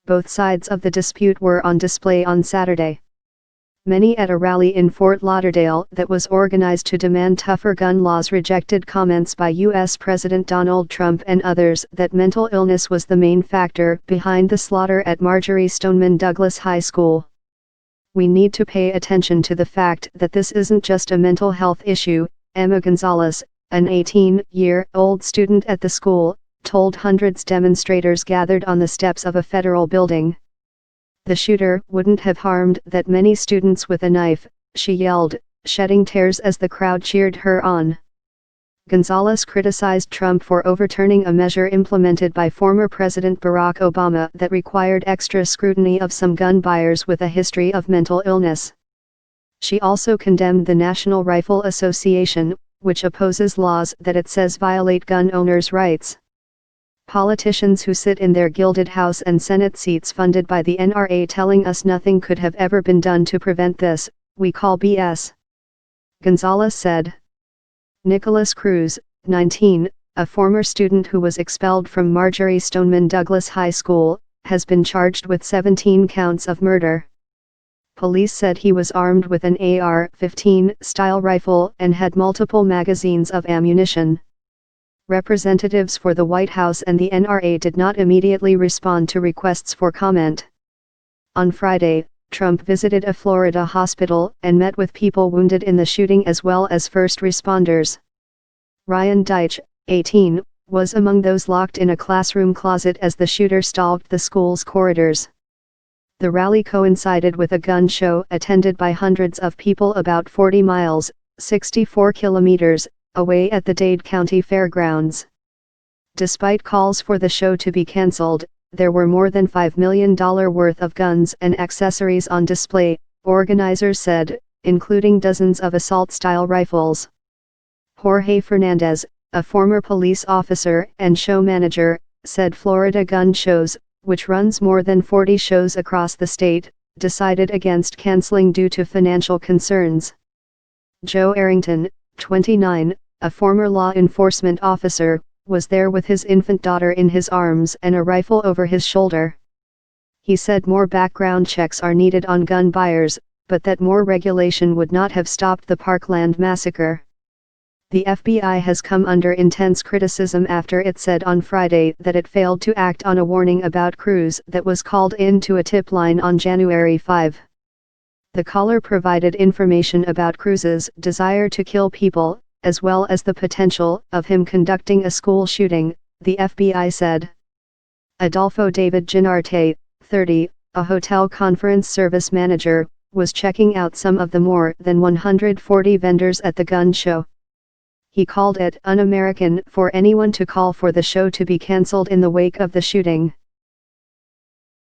Both sides of the dispute were on display on Saturday. Many at a rally in Fort Lauderdale that was organized to demand tougher gun laws rejected comments by U.S. President Donald Trump and others that mental illness was the main factor behind the slaughter at Marjory Stoneman Douglas High School. "We need to pay attention to the fact that this isn't just a mental health issue," Emma Gonzalez, an 18-year-old student at the school, told hundreds demonstrators gathered on the steps of a federal building. "The shooter wouldn't have harmed that many students with a knife," she yelled, shedding tears as the crowd cheered her on. Gonzalez criticized Trump for overturning a measure implemented by former President Barack Obama that required extra scrutiny of some gun buyers with a history of mental illness. She also condemned the National Rifle Association, which opposes laws that it says violate gun owners' rights. "Politicians who sit in their gilded House and Senate seats funded by the NRA telling us nothing could have ever been done to prevent this, we call BS," Gonzalez said. Nicholas Cruz, 19, a former student who was expelled from Marjory Stoneman Douglas High School, has been charged with 17 counts of murder. Police said he was armed with an AR-15 style rifle and had multiple magazines of ammunition. Representatives for the White House and the NRA did not immediately respond to requests for comment. On Friday, Trump visited a Florida hospital and met with people wounded in the shooting as well as first responders. Ryan Deitch, 18, was among those locked in a classroom closet as the shooter stalked the school's corridors. The rally coincided with a gun show attended by hundreds of people about 40 miles, 64 kilometers, away at the Dade County Fairgrounds. Despite calls for the show to be canceled, there were more than $5 million worth of guns and accessories on display, organizers said, including dozens of assault-style rifles. Jorge Fernandez, a former police officer and show manager, said Florida Gun Shows, which runs more than 40 shows across the state, decided against canceling due to financial concerns. Joe Arrington, 29, a former law enforcement officer, was there with his infant daughter in his arms and a rifle over his shoulder. He said more background checks are needed on gun buyers, but that more regulation would not have stopped the Parkland massacre. The FBI has come under intense criticism after it said on Friday that it failed to act on a warning about Cruz that was called in to a tip line on January 5. The caller provided information about Cruz's desire to kill people, as well as the potential of him conducting a school shooting, the FBI said. Adolfo David Ginarte, 30, a hotel conference service manager, was checking out some of the more than 140 vendors at the gun show. He called it un-American for anyone to call for the show to be cancelled in the wake of the shooting.